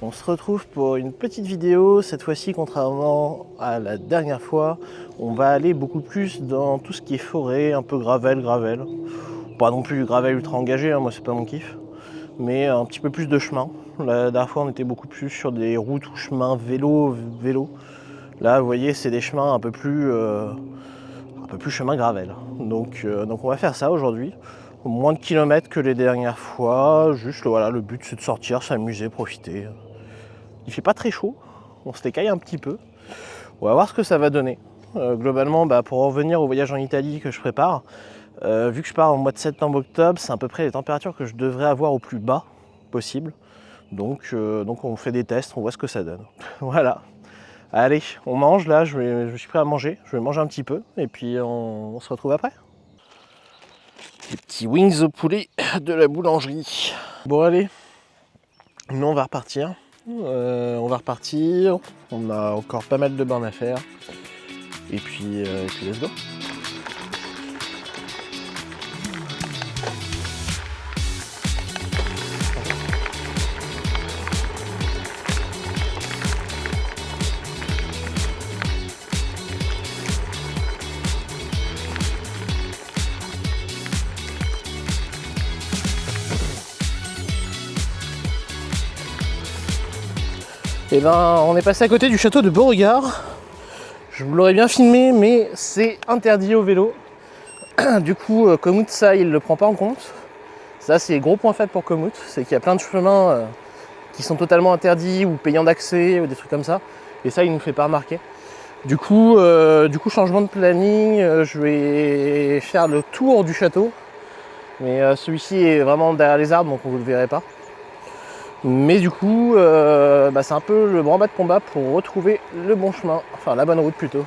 On se retrouve pour une petite vidéo. Cette fois-ci, contrairement à la dernière fois, on va aller beaucoup plus dans tout ce qui est forêt, un peu gravel. Pas non plus du gravel ultra engagé, hein, moi c'est pas mon kiff, mais un petit peu plus de chemin. La dernière fois, on était beaucoup plus sur des routes ou chemins vélo. Là, vous voyez, c'est des chemins un peu plus chemin gravel. Donc on va faire ça aujourd'hui. Moins de kilomètres que les dernières fois. Juste, voilà, le but c'est de sortir, s'amuser, profiter. Il fait pas très chaud, on se décaille un petit peu. On va voir ce que ça va donner. Globalement, pour en revenir au voyage en Italie que je prépare, vu que je pars en mois de septembre-octobre, c'est à peu près les températures que je devrais avoir au plus bas possible. Donc on fait des tests, on voit ce que ça donne. Voilà. Allez, on mange là, je suis prêt à manger. Je vais manger un petit peu et puis on se retrouve après. Les petits wings au poulet de la boulangerie. Bon allez, nous on va repartir. On a encore pas mal de bornes à faire. Et puis let's go. Et on est passé à côté du château de Beauregard. Je vous l'aurais bien filmé, mais c'est interdit au vélo. Du coup, Komoot, ça, il le prend pas en compte. Ça, c'est gros point faible pour Komoot, c'est qu'il y a plein de chemins qui sont totalement interdits ou payants d'accès ou des trucs comme ça. Et ça, il nous fait pas remarquer. Du coup, changement de planning, je vais faire le tour du château. Mais celui-ci est vraiment derrière les arbres, donc on ne le verrez pas. Mais du coup, c'est un peu le branle-bas de combat pour retrouver le bon chemin, enfin la bonne route plutôt.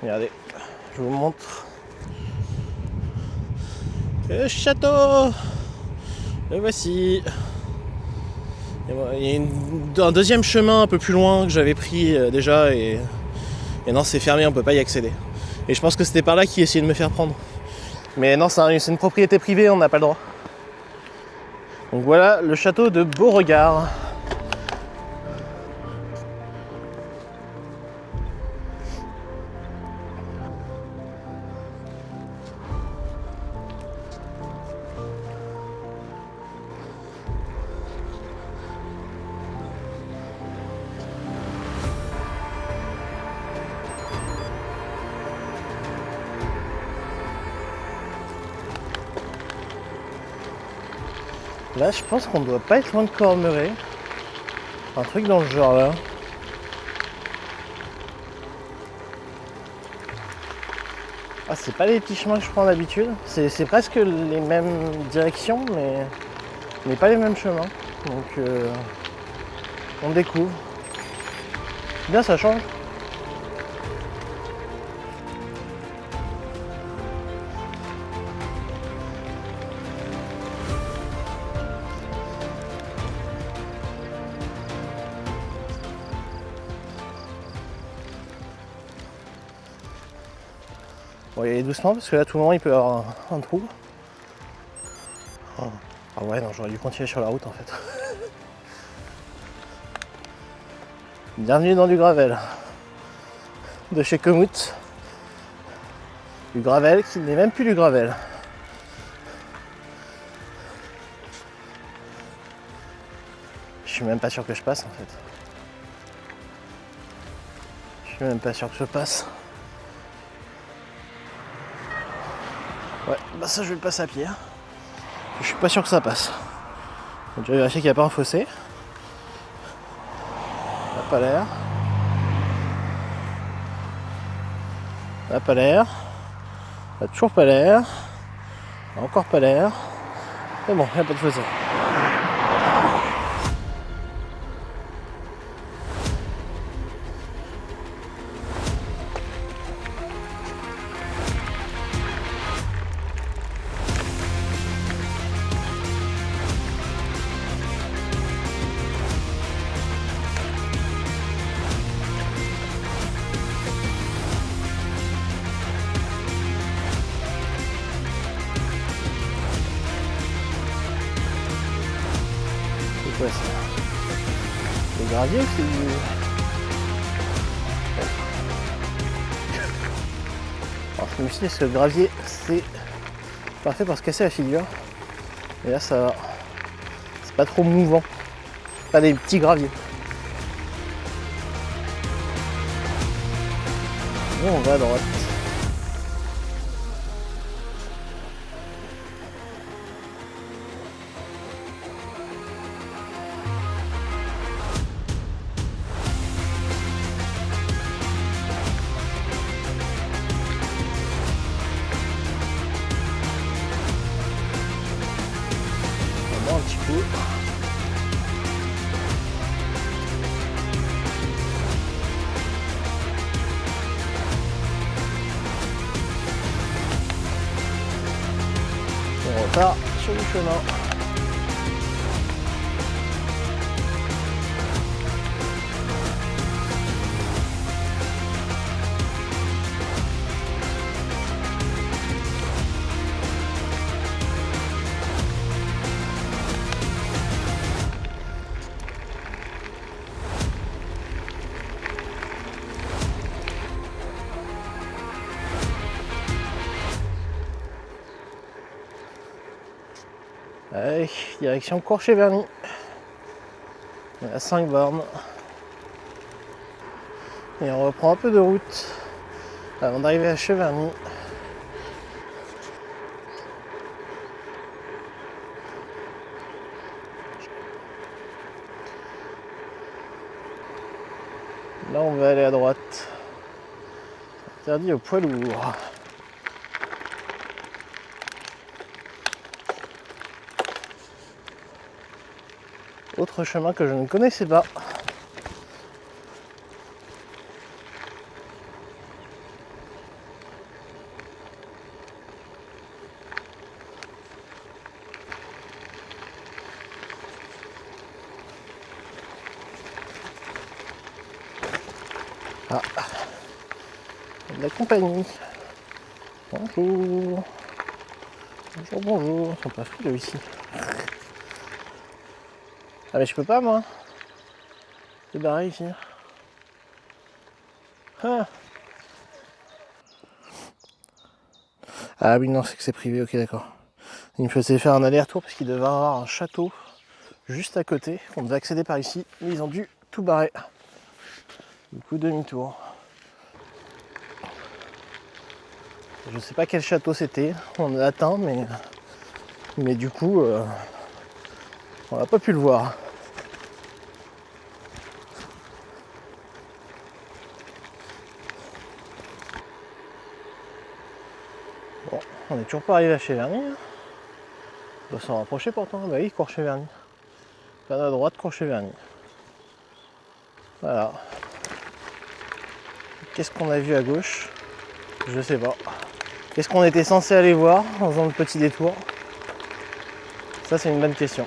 Regardez, je vous montre. Le château, le voici. Il y a un deuxième chemin un peu plus loin que j'avais pris déjà et non, c'est fermé, on peut pas y accéder. Et je pense que c'était par là qu'ils essayaient de me faire prendre. Mais non, c'est une propriété privée, on n'a pas le droit. Donc voilà le château de Beauregard. Là, je pense qu'on doit pas être loin de Cormeray. Un truc dans le genre là. Ah, c'est pas les petits chemins que je prends d'habitude. C'est presque les mêmes directions, mais pas les mêmes chemins. Donc, on découvre. Bien, ça change. Bon, y aller doucement parce que là, tout le monde il peut y avoir un trou. Oh. Ah ouais, non, j'aurais dû continuer sur la route en fait. Bienvenue dans du gravel. De chez Komoot. Du gravel qui n'est même plus du gravel. Je suis même pas sûr que je passe en fait. Je suis même pas sûr que je passe. Ouais, ça je vais le passer à pied. Je suis pas sûr que ça passe. Donc, je vais vérifier qu'il n'y a pas un fossé. Ça n'a pas l'air. Ça n'a pas l'air. Ça n'a toujours pas l'air. Ça n'a encore pas l'air. Mais bon, il n'y a pas de fossé. gravier ou c'est du... Alors je me suis dit que le gravier c'est parfait pour se casser la figure. Et là ça va. C'est pas trop mouvant. Pas des petits graviers. Et on va à droite. Un petit coup. On repart sur le chemin. Allez, direction Courcheverny. On est à 5 bornes. Et on reprend un peu de route avant d'arriver à Cheverny. Là on va aller à droite. Interdit aux poids lourds. Autre chemin que je ne connaissais pas. Ah, de la compagnie. Bonjour. Bonjour, bonjour. Ils sont pas frileux ici. Ah mais je peux pas moi. C'est barré ici. Ah oui non c'est que c'est privé, ok d'accord. Il me faisait faire un aller-retour parce qu'il devait avoir un château juste à côté. On devait accéder par ici, mais ils ont dû tout barrer. Du coup demi-tour. Je sais pas quel château c'était, on a atteint mais du coup on n'a pas pu le voir. Bon, on n'est toujours pas arrivé à Cheverny. On doit s'en rapprocher pourtant. Bah oui, Courcheverny. Pas à droite, Courcheverny. Voilà. Qu'est-ce qu'on a vu à gauche? Je sais pas. Qu'est-ce qu'on était censé aller voir en faisant le petit détour? Ça c'est une bonne question.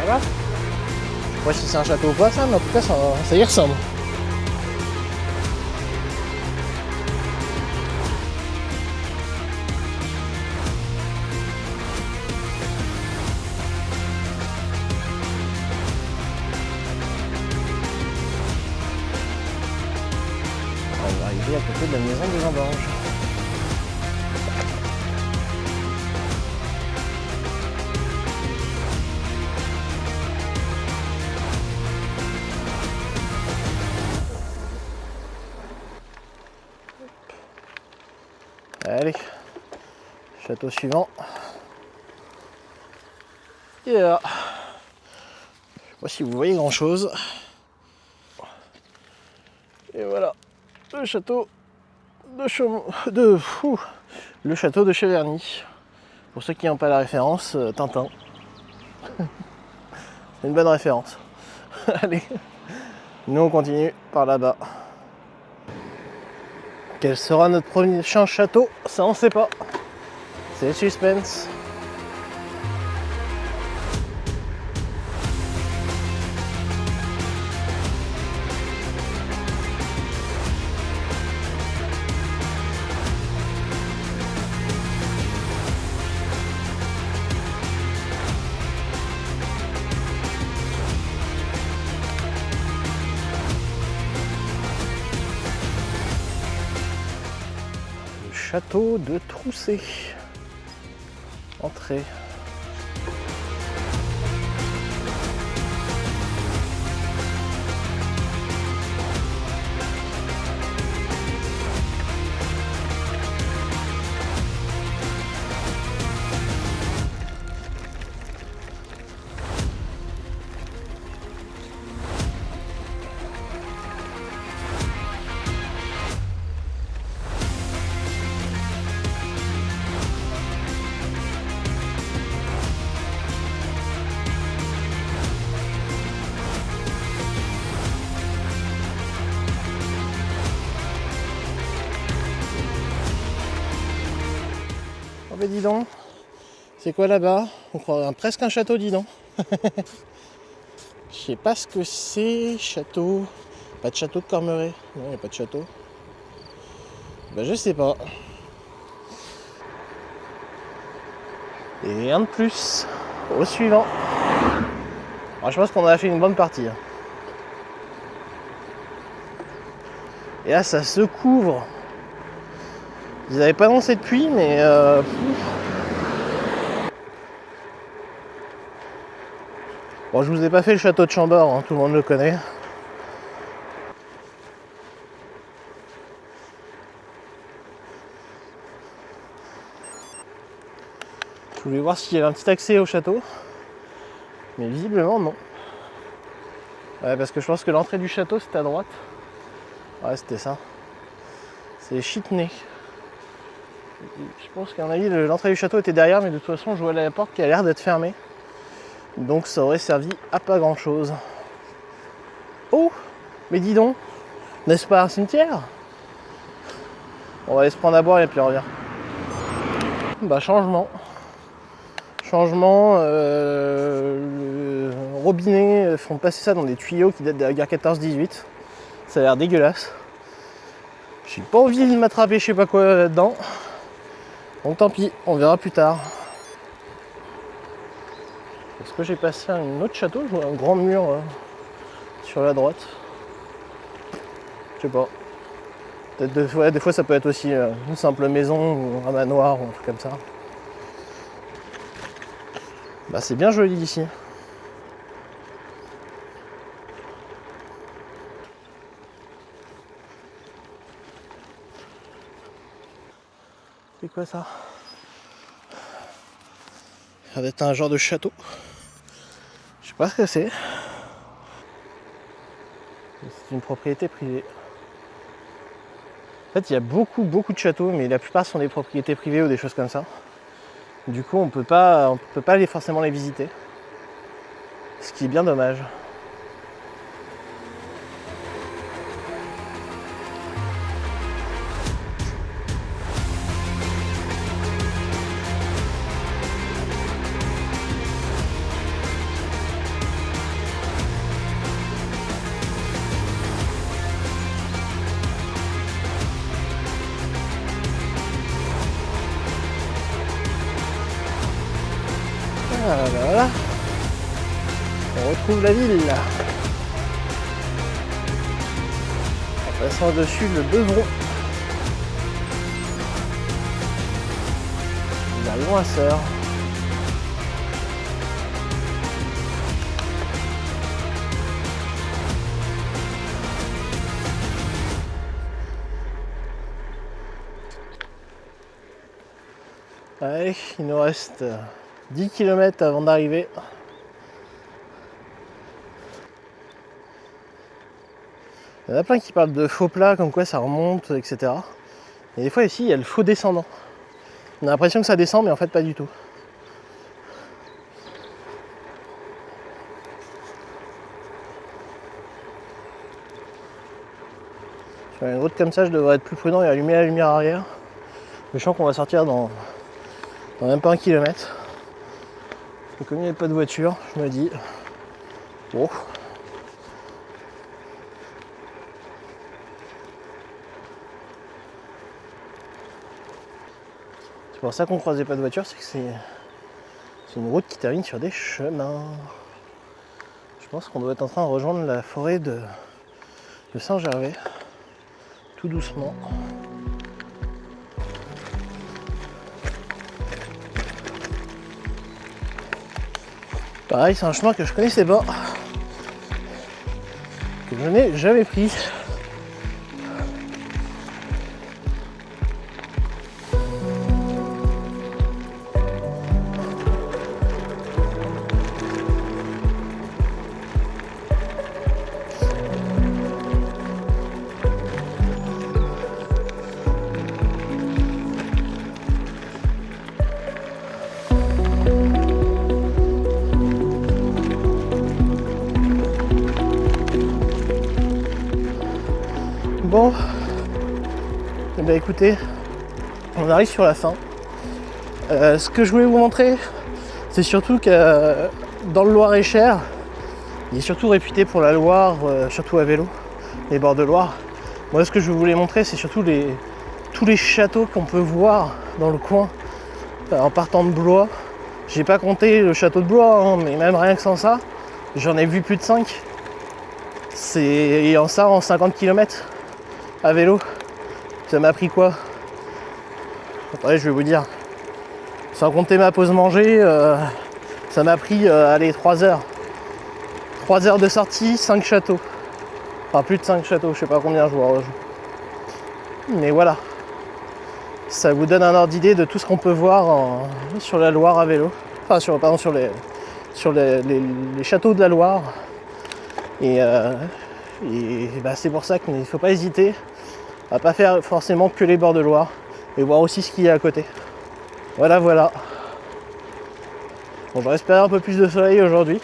Voilà. Je sais pas si c'est un château ou pas ça, mais en tout cas ça y ressemble. On va arriver à côté de la maison des Embanges. Allez, château suivant. Et là, je sais pas si vous voyez grand chose. Et voilà, le château le château de Cheverny. Pour ceux qui n'ont pas la référence, Tintin. C'est une bonne référence. Allez, nous on continue par là-bas. Quel sera notre premier château? Ça on sait pas. C'est le suspense. château de Troussé. Entrée. Oh bah dis donc, c'est quoi là-bas? On croirait presque un château, dis donc. Je sais pas ce que c'est, château. Pas de château de Cormeray. Non, il n'y a pas de château. Bah je sais pas. Et rien de plus. Au suivant. Alors, je pense qu'on a fait une bonne partie. Et là ça se couvre. Ils n'avaient pas annoncé de pluie, mais bon, je vous ai pas fait le château de Chambord, hein, tout le monde le connaît. Je voulais voir s'il y avait un petit accès au château, mais visiblement non. Ouais, parce que je pense que l'entrée du château c'était à droite. Ouais, c'était ça. C'est Chitenay. Je pense qu'à mon avis l'entrée du château était derrière, mais de toute façon je vois la porte qui a l'air d'être fermée. Donc ça aurait servi à pas grand chose. Oh, mais dis donc, n'est-ce pas un cimetière? On va aller se prendre à boire et puis on revient. Bah changement. Changement, le robinet font passer ça dans des tuyaux qui datent de la guerre 14-18. Ça a l'air dégueulasse. J'ai pas envie de m'attraper je sais pas quoi là-dedans. Donc tant pis, on verra plus tard. Est-ce que j'ai passé à un autre château? Je vois un grand mur sur la droite. Je sais pas. Peut-être des fois ça peut être aussi une simple maison ou un manoir ou un truc comme ça. Bah c'est bien joli ici. C'est quoi ça? Ça doit être un genre de château. Je sais pas ce que c'est. C'est une propriété privée. En fait, il y a beaucoup de châteaux, mais la plupart sont des propriétés privées ou des choses comme ça. Du coup, on peut pas aller forcément les visiter. Ce qui est bien dommage. Voilà. On retrouve la ville. En passant dessus le Beuvron. La Loinsseur. Allez, il nous reste 10 km avant d'arriver. Il y en a plein qui parlent de faux plats, comme quoi ça remonte, etc. Et des fois ici, il y a le faux descendant. On a l'impression que ça descend, mais en fait pas du tout. Sur une route comme ça, je devrais être plus prudent et allumer la lumière arrière. Je sens qu'on va sortir dans même pas 1 kilomètre. Et comme il n'y avait pas de voiture, je me dis, bon. C'est pour ça qu'on croisait pas de voiture, c'est que c'est une route qui termine sur des chemins. Je pense qu'on doit être en train de rejoindre la forêt de Saint-Gervais, tout doucement. Pareil, c'est un chemin que je connaissais pas, que je n'ai jamais pris. Bon, eh bien écoutez, on arrive sur la fin. Ce que je voulais vous montrer, c'est surtout que dans le Loir-et-Cher, il est surtout réputé pour la Loire, surtout à vélo, les bords de Loire. Moi, ce que je voulais montrer, c'est surtout tous les châteaux qu'on peut voir dans le coin en partant de Blois. J'ai pas compté le château de Blois, hein, mais même rien que sans ça, j'en ai vu plus de 5. C'est en 50 km à vélo. Ça m'a pris quoi? Attendez, je vais vous dire. Sans compter ma pause manger, ça m'a pris 3 heures. 3 heures de sortie, 5 châteaux. Enfin plus de 5 châteaux, je sais pas combien je vois. Mais voilà. Ça vous donne un ordre d'idée de tout ce qu'on peut voir sur la Loire à vélo. Enfin sur les châteaux de la Loire. Et c'est pour ça qu'il ne faut pas hésiter à pas faire forcément que les bords de Loire et voir aussi ce qu'il y a à côté. Voilà. Bon, j'aurais espéré un peu plus de soleil aujourd'hui.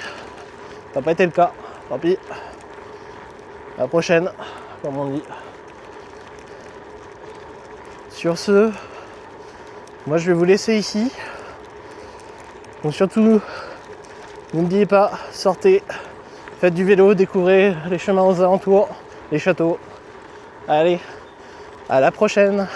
Ça n'a pas été le cas. Tant pis. À la prochaine, comme on dit. Sur ce, moi je vais vous laisser ici. Donc surtout, n'oubliez pas, sortez, faites du vélo, découvrez les chemins aux alentours, les châteaux. Allez, à la prochaine.